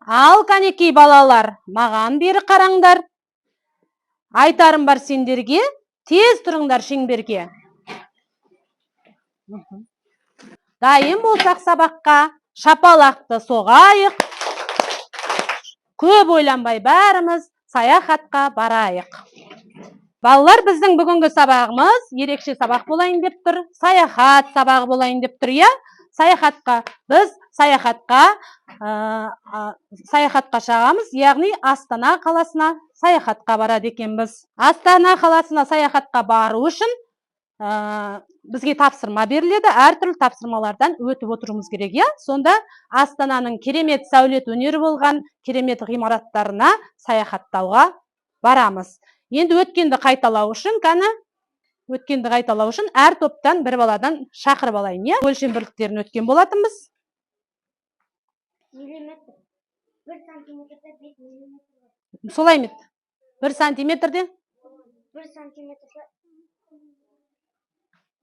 Ал кәнекей балалар, маған бері қараңдар. Айтарым бар сендерге, тез тұрыңдар шеңберге. Дайын болсақ сабаққа, шапалақты соғайық. Көп ойланбай бәріміз саяхатқа барайық. Балалар, біздің бүгінгі сабағымыз ерекше сабақ болайын деп тұр. Саяхат сабағы болайын деп тұр, иә? Біз саяхатқа шағамыз, яғни Астана қаласына саяхатқа барады екенбіз. Астана қаласына саяхатқа бару үшін бізге тапсырма беріледі. Әртүрлі тапсырмалардан өтіп отыруымыз керек, иә? Сонда Астананың керемет сәулет өнері болған керемет ғимараттарына саяхаттауға барамыз. Енді өткенді қайталау үшін әр топтан бір баладан шақырып алайын, иә? Өлшем бірліктерін өткен болатынбыз. Миллиметр. 1 сантиметрде 5 миллиметр. Солай ме? 1 сантиметрде? 1 сантиметрде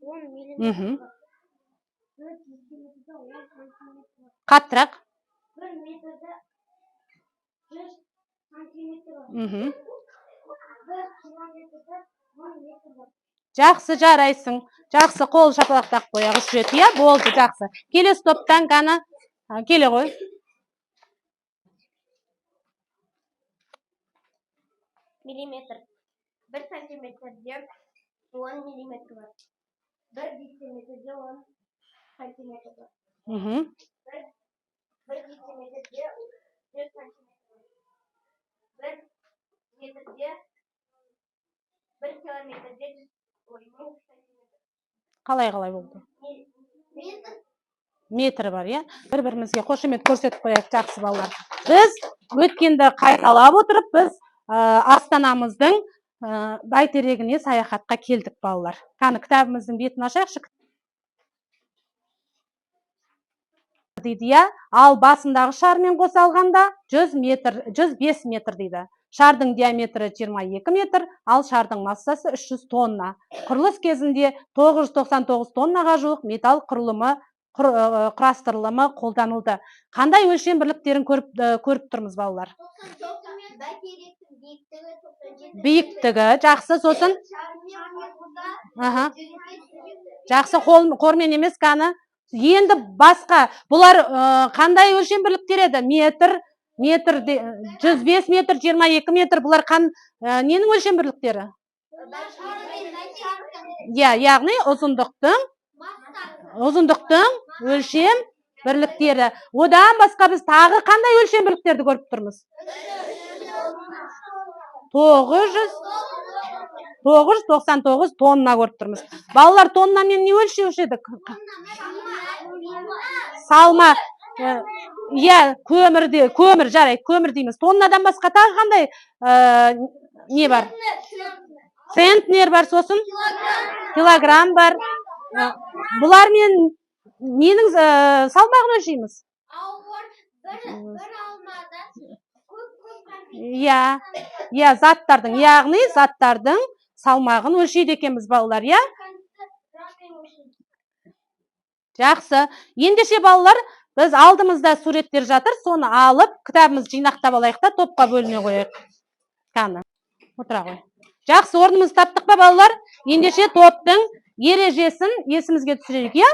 10 миллиметр. Қаттырақ. 1 метрде 100 сантиметр. 1 километрде 10 метр. Жақсы, жарайсың. Жақсы, қол шапалақтап қояғыз жүреді, иә? Болды, жақсы. Келесі топтан ғана келе ғой. Миллиметр. 1 сантиметрде 10 миллиметр бар. 1 дециметрде 10 сантиметр бар. 1 дециметрде 100 сантиметр. 1 метрде 1 километрде Қалай болды? Метр бар, иә? Бір-бірімізге қошемет көрсетіп қояйық, жақсы балалар. Біз өткенді қайталап отырып, біз Астанамыздың бәйтерегіне саяхатқа келдік, балалар. Қаны кітабымыздың бетін ашайықшы. Дейді, ал басындағы шармен қоса алғанда 105 метр дейді. Шардың диаметрі 22 метр, ал шардың массасы 300 тонна. Құрылыс кезінде 999 тоннаға жуық металл құрастырылымы қолданылды. Қандай өлшем бірліктерін көріп тұрмыз, балалар? Биіктігі, жақсы, сосын? Жақсы, қормен емес қаны. Енді басқа, бұлар қандай өлшем бірліктер еді? Метр, 105 метр, 22 метр, бұлар ненің өлшем бірліктері? Яғни ұзындықтың өлшем бірліктері. Одан басқа біз тағы қандай өлшем бірліктерді көріп тұрмыз? 999 тонна көріп тұрмыз. Балалар, тоннамен не өлшеуші едік? Салма. Көмір, жарайды, көмір дейміз. Тоннадан басқа тағы қандай не бар? Центнер бар, сосын? Килограмм бар. Бұлармен ненің салмағын өлшейміз? Заттардың, яғни заттардың салмағын өлшейді екенбіз, балалар, иә? Жақсы. Ендеше, балалар, біз алдымызда суреттер жатыр, соны алып, кітабымыз жинақтап алайық та, топқа бөліне қояйық. Қаны, отыра қой. Жақсы, орнымыз таптық па, балалар? Ендеше топтың ережесін есімізге түсірейік, иә?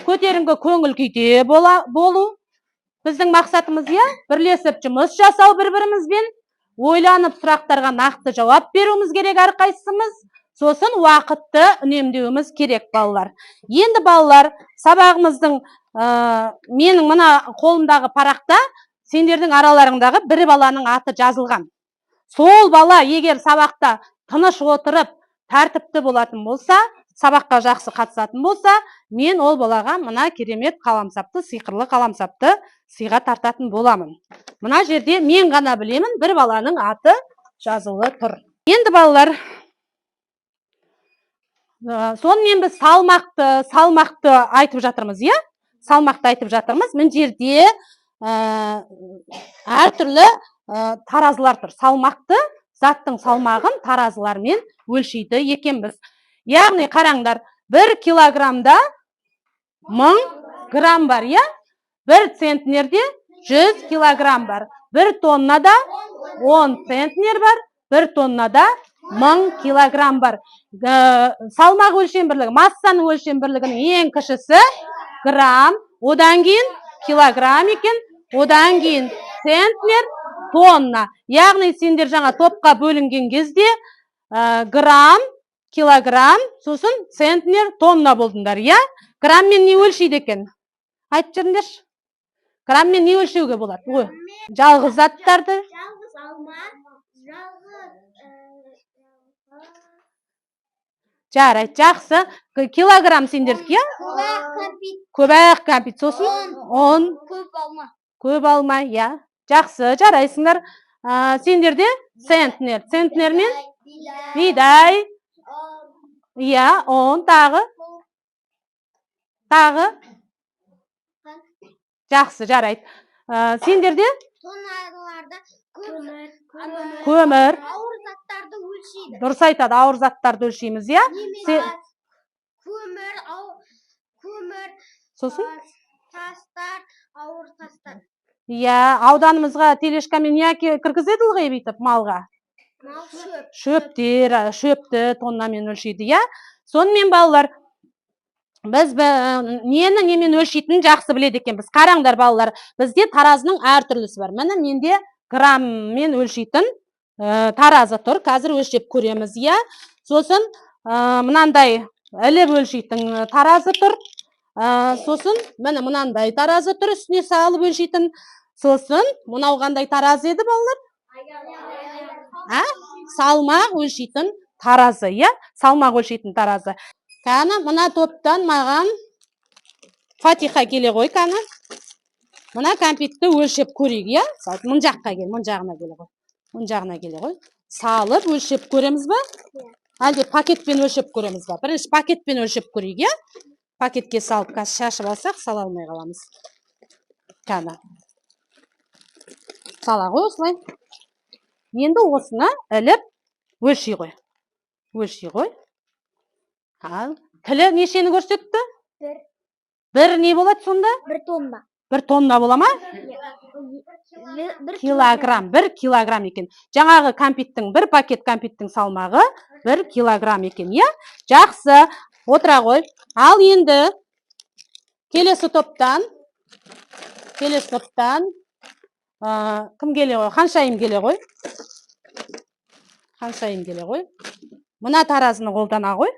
Көтеріңкі көңіл күйде болу. Біздің мақсатымыз, иә? Бірлесіп жұмыс жасау бір-бірімізбен, ойланып сұрақтарға нақты жауап беруіміз керек әрқайсымыз. Сосын уақытты үнемдеуіміз керек, балалар. Енді, балалар, сабағымыздың менің мына қолымдағы парақта сендердің араларыңдағы бір баланың аты жазылған. Сол бала егер сабақта тыныш отырып, тәртіпті болатын болса, сабаққа жақсы қатысатын болса, мен ол балаға мына керемет қаламсапты, сиқырлы қаламсапты сыйға тартатын боламын. Мына жерде мен ғана білемін, бір баланың аты жазылы тұр. Енді, балалар, сонымен біз салмақты айтып жатырмыз, иә? Салмақты айтып жатырмыз. Мына жерде әртүрлі таразылар тұр. Салмақты, заттың салмағын таразылармен өлшейді екенбіз. Яғни, қараңдар, 1 килограммда 1000 грамм бар, иә? 1 центнерде 100 килограмм бар. 1 тоннада 10 центнер бар. 1 тоннада 1000 килограмм бар. Салмақ өлшем бірлігі, массаның өлшем бірлігінің ең кішісі грамм, одан кейін килограмм екен, одан кейін центнер, тонна. Яғни сендер жаңа топқа бөлінген кезде грамм, килограмм, сосын центнер, тонна болдыңдар, иә? Грамммен не өлшейді екен? Айтып жүріңдерші. Грамммен не өлшеуге болады? Жалғыз заттарды. Жалғыз алма, жалғыз Жарайды, жақсы. Килограмм сендердікі, иә? Көбәк кәмпит, сосын 10. Көп алма, иә. Жақсы, жарайсыңдар. Сендерде центнер. Центнермен бидай. Иә, 10 тағы. Жақсы, жарайды. Сендерде тонналарда көмір. ауыр заттарды өлшейді. Дұрыс айтады, ауыр заттарды өлшейміз, иә? Көмір, сосын тастар, ауыр тастар. Иә, ауданымызға телешкамен не кіргізеді ылғи бүйтіп малға? Шөпті тоннамен өлшейді, иә? Сонымен балалар, біз нені немен өлшейтінін жақсы біледі екенбіз. Қараңдар балалар, бізде таразының әртүрлісі бар. Міне менде грамммен өлшейтін таразы тұр. Қазір өлшеп көреміз, иә? Сосын мынандай іліп өлшейтін таразы тұр. Сосын міне мынандай таразы тұр, үстіне салып өлшейтін. Сосын мынау қандай таразы еді балалар? Салмақ өлшейтін таразы, иә? Салмақ өлшейтін таразы. Кәні, мына топтан маған Фатиха келе ғой, кәні. Мына кәмпитті өлшеп көрейік, иә? Мұн жаққа кел, мұн жағына келе ғой. Мұн жағына келе ғой. Салып өлшеп көреміз ба? Әлде пакетпен өлшеп көреміз ба? Бірінші пакетпен өлшеп көрейік, иә? Пакетке салып, шашып алсақ, сала алмай қаламыз. Кәні. Сала ғой, осылай. Енді осыны іліп өлшей ғой. Өлшей ғой. Тілі нешені көрсетті? Бір не болады сонда? 1 тонна. 1 тонна бола ма? Килограмм, 1 килограмм екен. Жаңағы кәмпиттің, бір пакет кәмпиттің салмағы 1 килограмм екен, иә? Жақсы, отыра ғой. Ал енді келесі топтан кім келе ғой? Ханшайым келе ғой. Ханшайым келе ғой. Мұна таразыны қолдана ғой.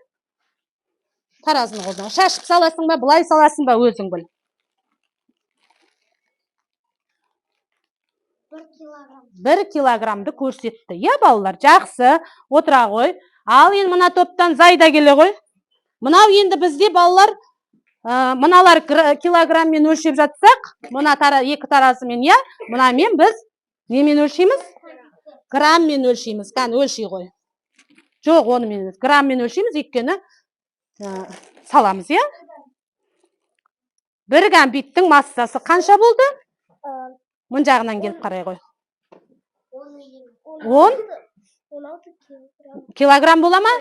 Таразыны қолдана. Шашып саласың ба, бұлай саласың ба, өзің біл. 1 килограммды көрсетті. Иә, балалар, жақсы, отыра ғой. Ал енді мұна топтан Зайда келе ғой. Мұнау енді бізде балалар, мұналар килограмммен өлшеп жатсақ, мұна екі таразымен, иә, мұнамен біз немен өлшейміз? Грамммен өлшейміз. Кәні, өлшей ғой. Жоқ, онымен грамммен өлшейміз, еккені саламыз, иә? 1 кәмпиттің массасы қанша болды? Мұн жағынан келіп қарай ғой. 16 килограмм бола ма?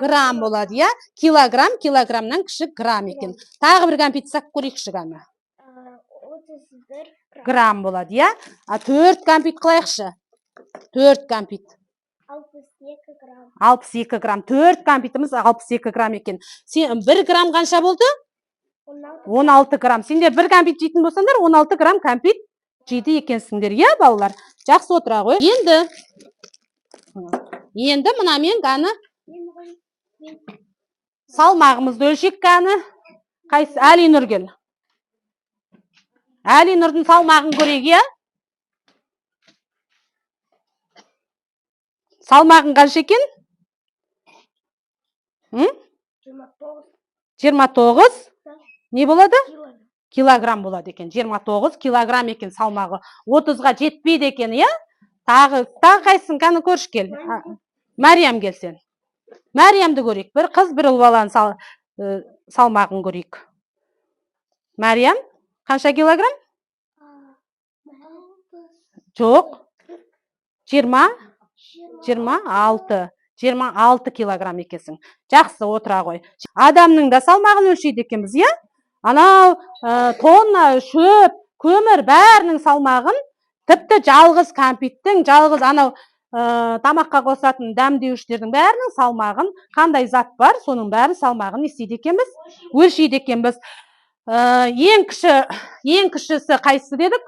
Грамм болады, иә? Килограмм, килограммнан кіші грамм екен. Тағы 1 кәмпит сақ көрейікші ғана. 31 грамм болады, иә? 4 кәмпит қылайықшы. 4 кәмпит. 62 грамм. 62 грамм. 4 кәмпитіміз 62 грамм екен. 1 грамм қанша болды? 16 грамм. Сендер 1 кәмпит жейтін болсаңдар, 16 грамм кәмпит жейді екенсіңдер, иә, балалар? Жақсы отыра ғой. Енді мұнамен ғаны салмағымызды өлшек ғаны. Қайсы? Әлинұр кел. Әлинұрдың салмағын көрейік, иә? Салмағын қанша екен? 29 не болады? Килограмм болады екен. 29 килограмм екен салмағы. 30-ға жетпейді екен, иә? Тағы қайсын, қаны көріш кел. Мәриям келсен. Мәриямды көрейік. Bir қыз, bir ұл баланың салмағын көрейік. Мәриям, қанша килограмм? Жоқ. 26 килограмм екесің. Жақсы, отыра ғой. Адамның да салмағын өлшейді екенбіз, иә? Анау тонна шөп, көмір бәрінің салмағын, тіпті жалғыз кәмпиттің, жалғыз анау тамаққа қосатын дәмдеуіштердің бәрінің салмағын, қандай зат бар, соның бәрін салмағын не істейді екенбіз? Өлшейді екенбіз. Ең кішісі қайсысы дедік?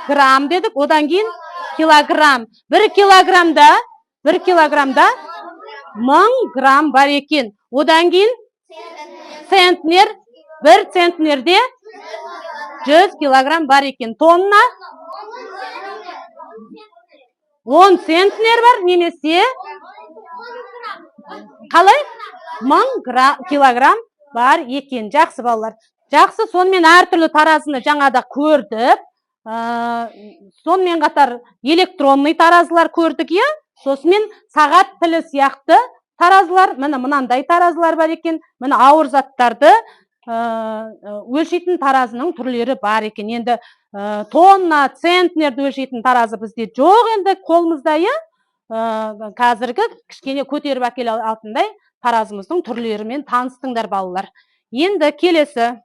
Грамм дедік, одан кейін килограмм. 1 килограммда 1000 грамм бар екен. Одан кейін центнер, 1 центнерде 100 килограмм бар екен. Тонна 10 центнер бар, немесе қалай? 1000 килограмм бар екен. Жақсы балалар. Жақсы, сонымен әртүрлі таразыны жаңада көрдік. Сонымен қатар электронный таразылар көрдік, е? Сосын сағат пілі сияқты таразылар, міне мынандай таразылар бар екен. Міне ауыр заттарды өлшейтін таразының түрлері бар екен. Енді тонна, центнерді өлшейтін таразы бізде жоқ енді қолымызда, е? Қазіргі кішкене көтеріп әкеле алатындай таразымыздың түрлерімен таныстыңдар балалар. Енді келесі.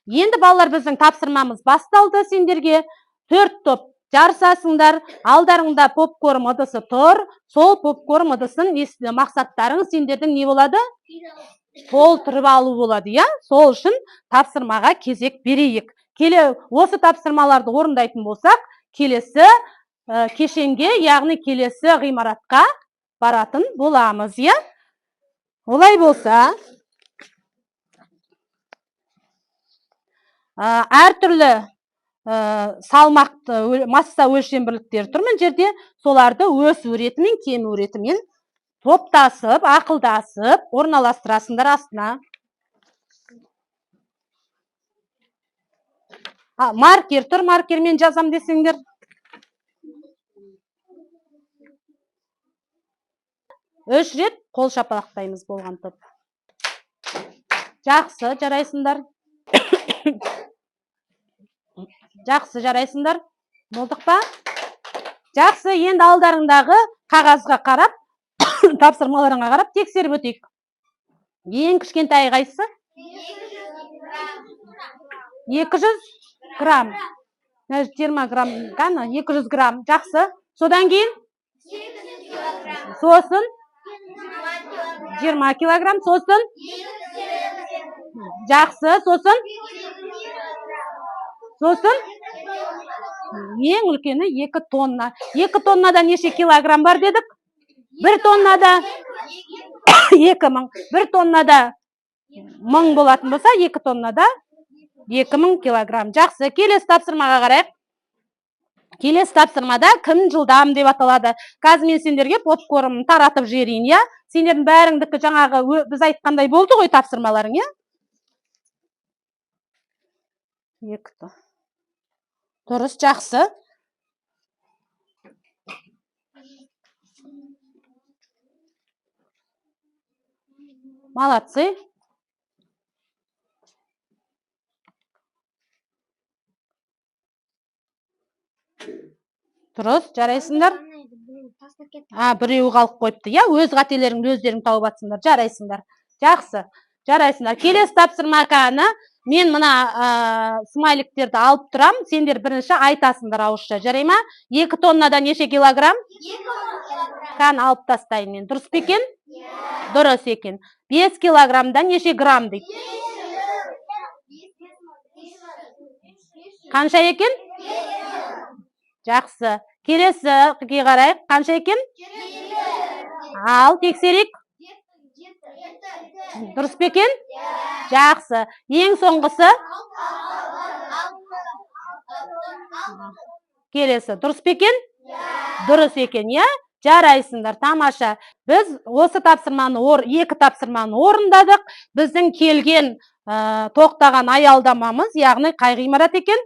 Енді балалар біздің тапсырмамыз басталды сендерге. 4 топ жарысасыңдар. Алдарыңда попкорн ыдысы тұр. Сол попкорн ыдысын мақсаттарың сендердің не болады? Толтырып алу болады, я? Сол үшін тапсырмаға кезек берейік. Осы тапсырмаларды орындайтын болсақ, келесі кешенге, яғни келесі ғимаратқа баратын боламыз, я? Олай болса, әртүрлі салмақты масса өлшем бірліктері тұр мына жерде. Соларды өсу ретімен, кему ретімен топтасып, ақылдасып, орналастырасыңдар астына. Маркер тұр, маркермен жазам десеңдер. 3 рет қол шапалақтаймыз болған топ. Жақсы, жарайсыңдар. Жақсы, жарайсыңдар. Болдық па? Жақсы, енді алдарыңдағы қағазға қарап, тапсырмаларыңа қарап тексеріп өтейік. Ең кішкентай қайсысы? 200 грамм. 20 грамм, 200 грамм. Жақсы. Содан кейін? Сосын? 20 килограмм. Сосын? Жақсы. Сосын? Сосын? Ең үлкені 2 тонна. 2 тоннада неше килограмм бар дедік? 1 тоннада 2000. 1 тоннада 1000 болатын болса, 2 тоннада 2000 килограмм. Жақсы, келесі тапсырмаға қарайық. Келесі тапсырмада кім жылдам деп аталады. Қазір мен сендерге попкорн таратып жіберейін, я? Сендердің бәріңдікі жаңағы біз айтқандай болды ғой тапсырмаларың, я? 2 тонна. Дұрыс, жақсы. Молодцы. Дұрыс, жарайсыңдар. Біреуі қалып қойыпты, я? Өз қателеріңді өздерің тауып атсыңдар, жарайсыңдар. Жақсы, жарайсыңдар. Келесі тапсырма кәні. Мен мына смайликтерді алып тұрам. Сендер бірінші айтасыңдар ауызша. Жарай ма? 2 тоннада неше килограмм? 2 килограмм. Кәні алып тастайын мен. Дұрыс па екен? Дұрыс екен. 5 килограммда неше грамм дейді? Қанша екен? Жақсы. Келесі қарайық. Қанша екен? Ал, тексерейік. Дұрыс па екен? Жақсы. Ең соңғысы? Келесі. Дұрыс па екен? Дұрыс екен, я? Жарайсыңдар, тамаша. Біз осы тапсырманы, 2 тапсырманы орындадық. Біздің келген тоқтаған аялдамамыз, яғни қай ғимарат екен?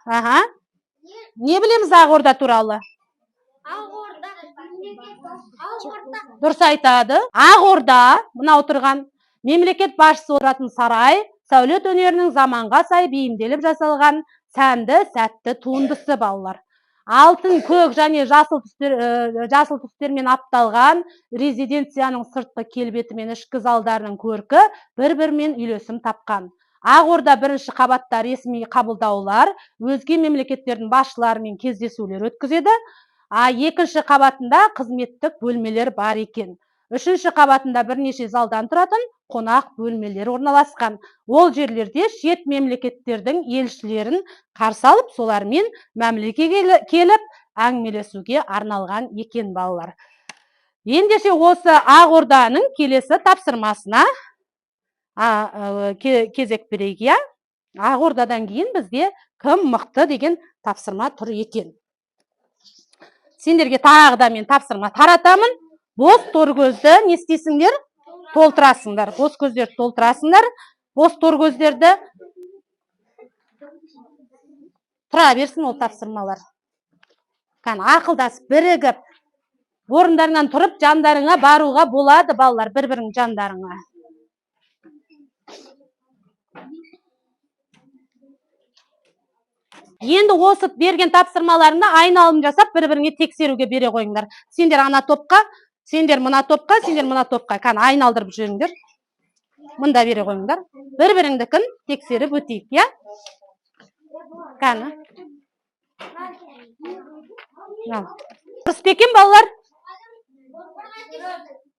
Аха. Не білеміз Ақорда туралы? Дұрыс айтады. Ақорда, мынау тұрған мемлекет басшысы отыратын сарай, сәулет өнерінің заманға сай бейімделіп жасалған сәнді, сәтті туындысы балалар. алтын, көк және жасыл түстермен апталған резиденцияның сыртқы келбеті мен ішкі залдарының көркі бір-бірімен үйлесім тапқан. Ақорда бірінші қабатта ресми қабылдаулар, өзге мемлекеттердің басшыларымен кездесулер өткізеді. Екінші қабатында қызметтік бөлмелер бар екен. Үшінші қабатында бірнеше залдан тұратын қонақ бөлмелер орналасқан. Ол жерлерде шет мемлекеттердің елшілерін қарсы алып, солармен мәмілеге келіп, әңгімелесуге арналған екен балалар. Ендеше осы Ақорданың келесі тапсырмасына кезек берейік, иә? Ақордадан кейін бізде кім мықты деген тапсырма тұр екен. Сендерге тағы да мен тапсырма таратамын. Бос торкөзді не істейсіңдер? Толтырасыңдар. Бос көздерді толтырасыңдар. Бос торкөздерді тұра берсін ол тапсырмалар. Ақылдасып, бірігіп, орындарынан тұрып, жандарыңа баруға болады, балалар, бір-бірің жандарыңа. Енді осы берген тапсырмаларында айналым жасап, бір-біріңе тексеруге бере қойыңдар. Сендер ана топқа, сендер мына топқа, сендер мына топқа. Айналдырып жүріңдер. Мында бере қойыңдар. Бір-біріңдікін тексеріп өтейік, иә? Дұрыс па екен, балалар?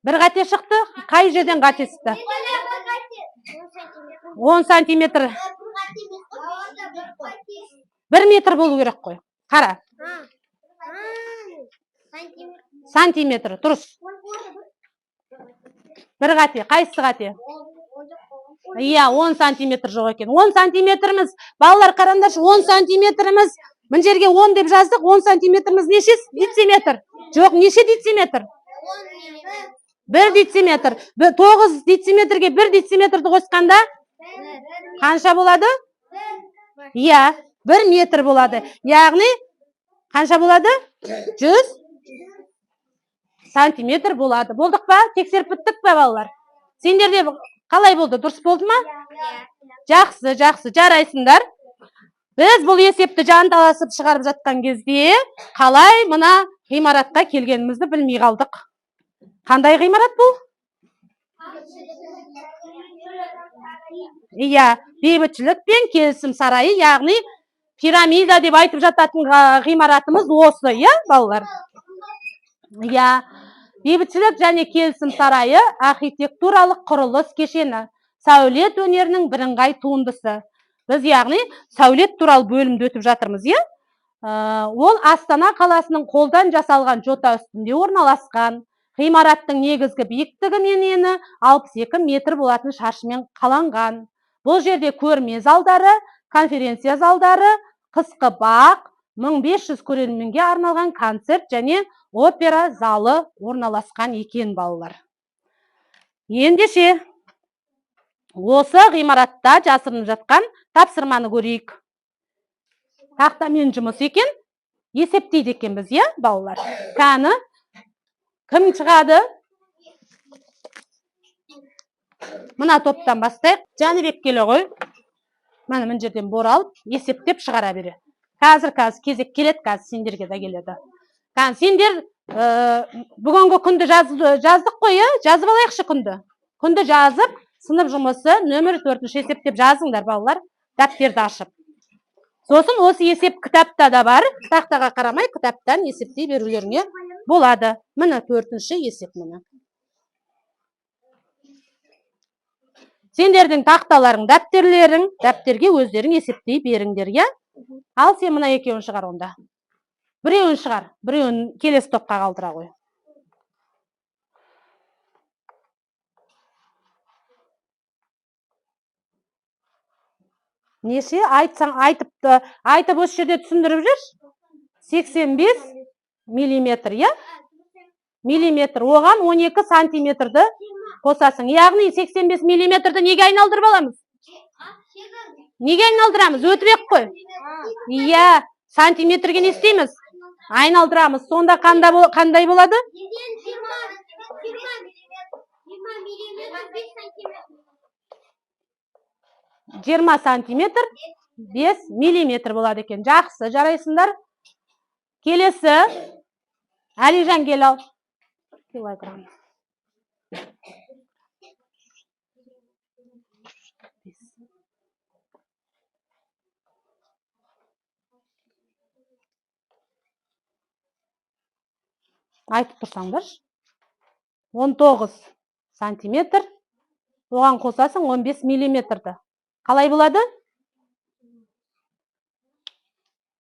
Бір қате шықты. Қай жерден қате шықты? 10 сантиметр. 1 метр болу керек қой. Қара. Сантиметр, дұрыс. Бір қате, қайсысы қате? Иә, 10 сантиметр жоқ екен. 10 сантиметріміз, балалар қараңдаршы, 10 сантиметріміз, мына жерге 10 деп жаздық, 10 сантиметріміз неше дециметр? Жоқ, неше дециметр? 1 дециметр. 9 дециметрге 1 дециметрді қосқанда қанша болады? Иә, 1 метр болады. Яғни, қанша болады? 100 сантиметр болады. Болдық па? Тексеріп біттік па, балалар? Сендерде қалай болды? Дұрыс болды ма? Жақсы, жақсы, жарайсыңдар. Біз бұл есепті жанталасып шығарып жатқан кезде қалай мына ғимаратқа келгенімізді білмей қалдық. Қандай ғимарат бұл? Иә, бейбітшілік пен келісім сарайы, яғни пирамида деп айтып жататын ғимаратымыз осы, иә, балалар? Иә, бейбітшілік және келісім сарайы архитектуралық құрылыс кешені, сәулет өнерінің бірыңғай туындысы. Біз, яғни, сәулет туралы бөлімді өтіп жатырмыз, иә? Ол Астана қаласының қолдан жасалған жота үстінде орналасқан. Ғимараттың негізгі биіктігі мен ені 62 метр болатын шаршымен қаланған. Бұл жерде көрме залдары, конференция залдары, қысқы бақ, 1500 көрерменге арналған концерт және опера залы орналасқан екен, балалар. Ендеше, осы ғимаратта жасырынып жатқан тапсырманы көрейік. Тақтамен жұмыс екен, есептейді екен біз, иә, балалар? Кәні, кім шығады? Мына топтан бастайық. Жәнібек келе ғой. Мына жерден боралып, есептеп шығара бере. Қазір кезек келеді, қазір сендерге де келеді. Сендер бүгінгі күнді жаздық қой, жазып алайықшы күнді. Күнді жазып, сынып жұмысы нөмір 4-ші есептеп жазыңдар, балалар, дәптерді ашып. Сосын осы есеп кітапта да бар, тақтаға қарамай кітаптан есептей берулеріңе болады. Міне 4-ші есеп міне. Сендердің тақталарың, дәптерлерің, дәптерге өздерің есептей беріңдер, иә? Ал сен мына екеуін шығар онда. Біреуін шығар, біреуін келесі топқа қалдыра қой. Неше? Айтып осы жерде түсіндіріп жүр. 85 миллиметр, иә? Миллиметр. Оған 12 сантиметрді қосасың. Яғни 85 миллиметрді неге айналдырып аламыз? Неге айналдырамыз? Өтірек қой. Иә, сантиметрге не істейміз? Айналдырамыз. Сонда қандай болады? 20 сантиметр 5 миллиметр болады екен. Жақсы, жарайсыңдар. Келесі. Әлижан кел ал. Килограмм. Айтып тұрсаңдаршы. 19 сантиметр. Оған қосасың 15 миллиметрді. Қалай болады?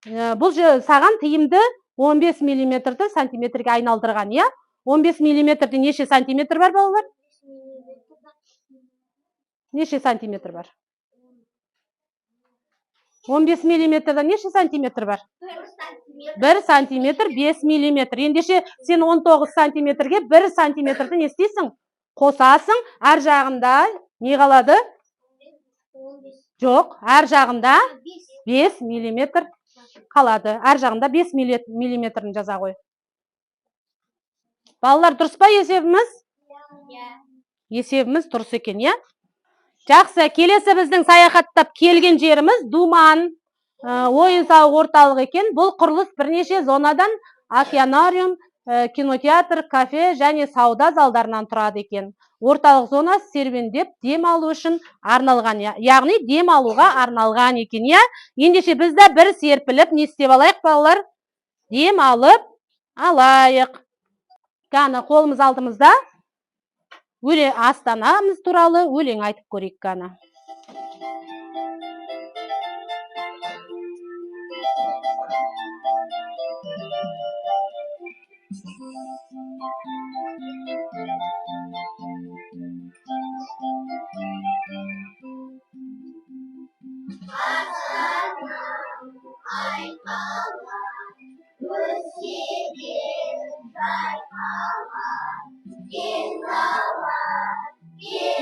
Бұл саған тиімді 15 миллиметрді сантиметрге айналдырған, иә? 15 миллиметрде неше сантиметр бар, балалар? Неше сантиметр бар? 15 миллиметрде неше сантиметр бар? 1 сантиметр 5 миллиметр. Ендеше сен 19 сантиметрге 1 сантиметрді не істейсің? Қосасың, әр жағында не қалады? Жоқ, әр жағында 5 миллиметр қалады. Әр жағында 5 миллиметрін жаза қой. Балалар, дұрыс па есебіміз? Есебіміз дұрыс екен, иә? Жақсы, келесі біздің саяхаттап келген жеріміз Думан ойын-сауық орталық екен. Бұл құрылыс бірнеше зонадан океанариум, кинотеатр, кафе және сауда залдарынан тұрады екен. Орталық зона серуендеп дем алу үшін арналған, яғни дем алуға арналған екен, иә? Ендеше бізді бір серпіліп, не істеп алайық, балалар? Дем алып алайық. Қаны қолымыз алдымызда Астанамыз туралы өлең айтып көрейік қаны.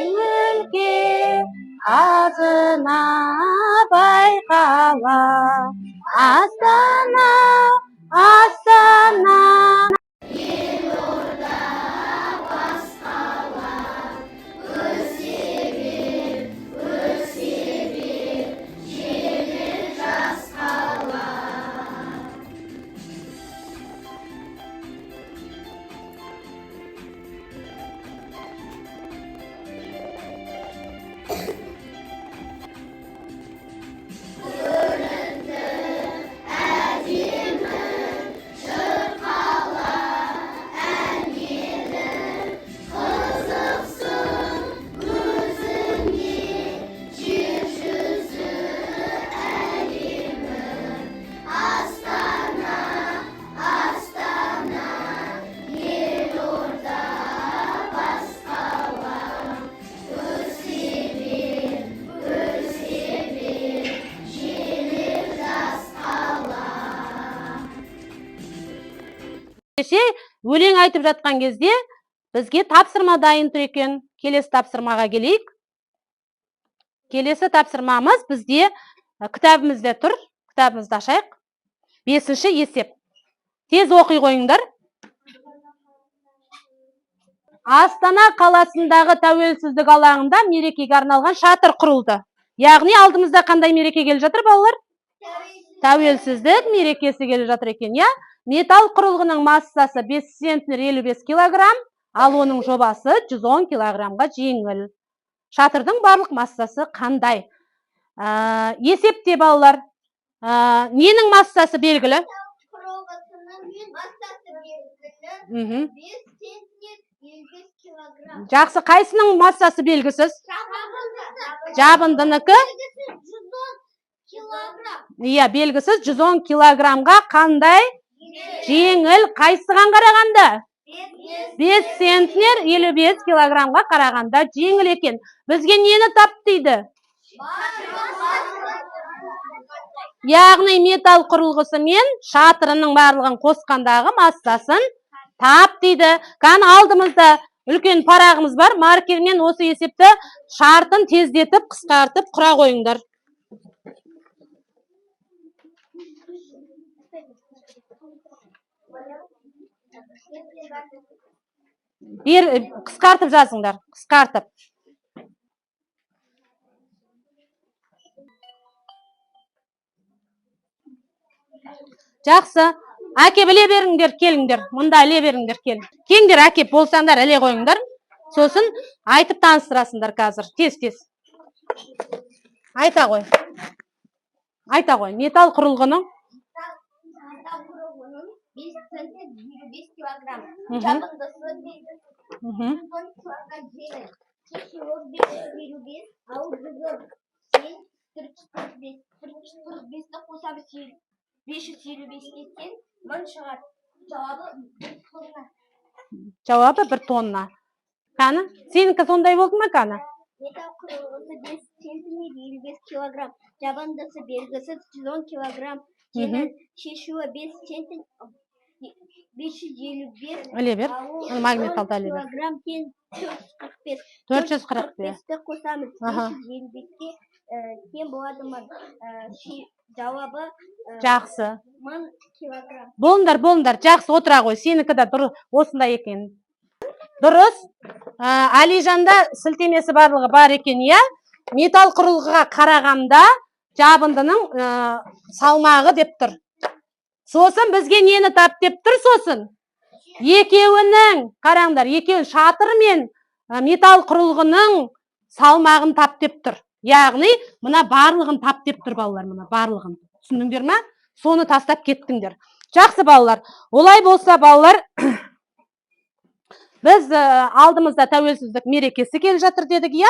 Өлке азына байқала, Астана, Астана. Өлең айтып жатқан кезде бізге тапсырма дайын тұр екен. Келесі тапсырмаға келейік. Келесі тапсырмамыз бізде кітабымызда тұр. Кітабымызды ашайық. 5-ші есеп. Тез оқи қойыңдар. Астана қаласындағы тәуелсіздік алаңында мерекеге арналған шатыр құрылды. Яғни алдымызда қандай мереке келе жатыр, балалар? Тәуелсіздік мерекесі келе жатыр екен, иә? Металл құрылғының массасы 5 центнер 55 килограмм, ал оның жобасы 110 килограммға жеңіл. Шатырдың барлық массасы қандай? Есепте, балалар, ненің массасы белгілі? Құрылғысының массасы белгілі 5 центнер 55 килограмм. Жақсы, қайсының массасы белгісіз? Жабындыныкі? 110 килограмм. Иә, белгісіз 110 килограммға қандай? Жеңіл. Қайсыған қарағанда? 5 центнер 55 килограммға қарағанда жеңіл екен. Бізге нені тап дейді? Яғни металл құрылғысы мен шатырының барлығын қосқандағы массасын тап дейді. Қаны алдымызда үлкен парағымыз бар. Маркермен осы есепті шартын тездетіп, қысқартып құра қойыңдар. Қысқартып жазыңдар. Қысқартып. Жақсы. Әке біле беріңдер, келіңдер. Мұнда іле беріңдер, кел. Кеңдер әкеп болсаңдар, іле қойыңдар. Сосын айтып таныстырасыңдар қазір. Тез. Айта қой. Металл құрылғының 5 центнер 25 килограмм. Жабындысы 110 килограмм жеңіл. Шешуі 555, ауызығы 445-ті қосамыз 555-ке тең 1000 шығар. Жауабы 1 тонна. Қаны? Сенікі сондай болды ма, Қаны? Металл құрылғысы 5 центнер 25 килограмм. Жабындысы белгісі 110 килограмм. Жеңіл. Шешуі 5 центнер 555. Іле бер. Магниталды іле бер. Килограмм тең 445. 445. 445-ті қосамыз 555-ке тең болады ма? Жауабы Жақсы. 1000 килограмм. Болыңдар, жақсы отыра ғой. Сенікі де осындай екен. Дұрыс. Алижанда сілтемесі барлығы бар екен, иә? Металл құрылғыға қарағанда жабындының салмағы деп тұр. Сосын бізге нені тап деп тұр сосын? Екеуінің, қараңдар, шатыр мен металл құрылғының салмағын тап деп тұр. Яғни, мұна барлығын тап деп тұр, балалар, мұна барлығын. Түсіндіңдер ме? Соны тастап кеттіңдер. Жақсы, балалар. Олай болса, балалар, біз алдымызда тәуелсіздік мерекесі келе жатыр дедік, иә?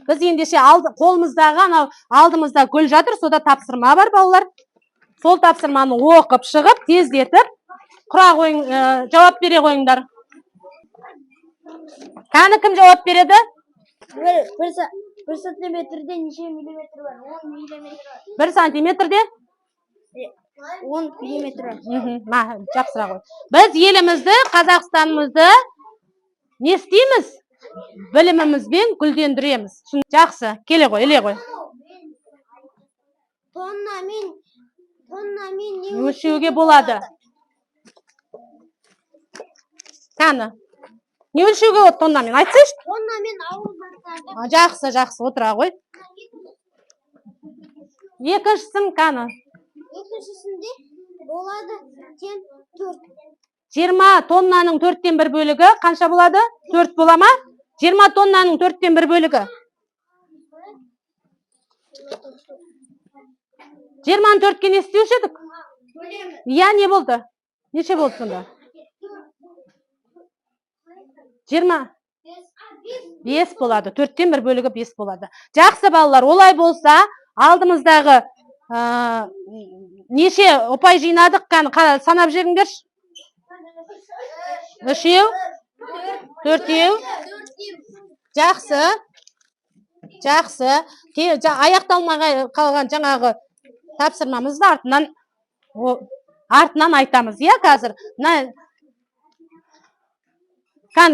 Біз ендеше қолымыздағы алдымызда гүл жатыр, сода тапсырма бар, балалар. Сол тапсырманы оқып шығып, тездетіп, жауап бере қойыңдар. Қаны кім жауап береді? 1 сантиметрде неше миллиметр бар? 10 миллиметр бар. 1 сантиметрде? 10 миллиметр бар. Жақсыра қой. Біз елімізді, Қазақстанымызды не істейміз? Білімімізбен гүлдендіреміз. Жақсы, келе ғой, іле ғой. Тоннамен не өлшеуге болады? Қаны? Не өлшеуге болады тоннамен? Айтсайшы? Тоннамен ауылдарды. Жақсы, отыра ғой. Екіншісін Қаны? Екіншісінде болады тең 4. 20 тоннаның 4-тен 1 бөлігі қанша болады? 4 бола ма? 20 тоннаның 4-тен 1 бөлігі. 24-ке не істеуші едік? Иә, не болды? Неше болды сонда? 20? 5 болады. 4-тен 1 бөлігі 5 болады. Жақсы, балалар, олай болса, алдымыздағы неше ұпай жинадық? Санап жеріңдерші? 3-еу? 4-еу? Жақсы. Аяқталмай қалған жаңағы тапсырмамызды артынан айтамыз, иә, қазір?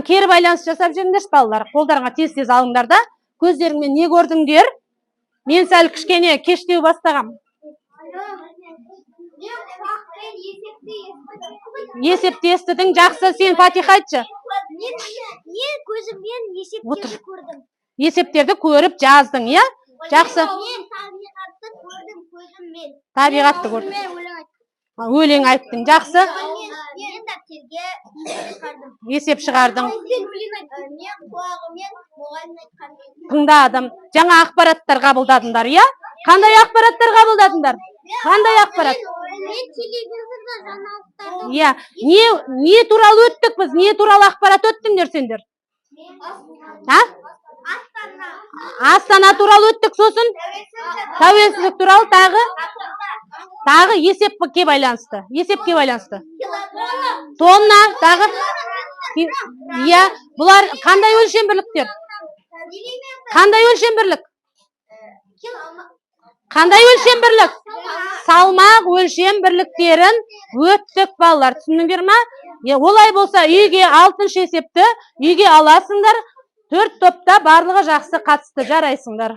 Кері байланыс жасап жеріңдерші, балалар. Қолдарыңа тез алыңдар да. Көздеріңмен не көрдіңдер? Мен сәл кішкене кештеу бастағам. Есепті естідің, жақсы, сен Фатиха айтшы. Мен көзіммен есептерді көрдім. Есептерді көріп жаздың, иә? Жақсы. Мен табиғатты көрдім көзіммен. Табиғатты көрдім. Өлең айттың, жақсы. Мен дәптерге есеп шығардың. Мен құлағымен мұғалім айтқанмен. Тыңдадым. Жаңа ақпараттар қабылдадыңдар, иә? Қандай ақпараттар қабылдадыңдар? Қандай ақпарат? Мен телевизорда жаңалықтарды. Иә, не туралы өттік біз? Не туралы ақпарат өттіңдер сендер? Астана туралы өттік, сосын? Тәуелсіздік туралы тағы есепке байланысты. Есепке байланысты. Тонна, тағы? Иә, бұлар қандай өлшем бірліктер? Қандай өлшем бірлік? Қандай өлшем бірлік? Салмақ өлшем бірліктерін өттік, балалар. Түсіндіңдер ме? Олай болса, үйге 6-шы есепті үйге аласыңдар. 4 топта барлығы жақсы қатысты, жарайсыңдар.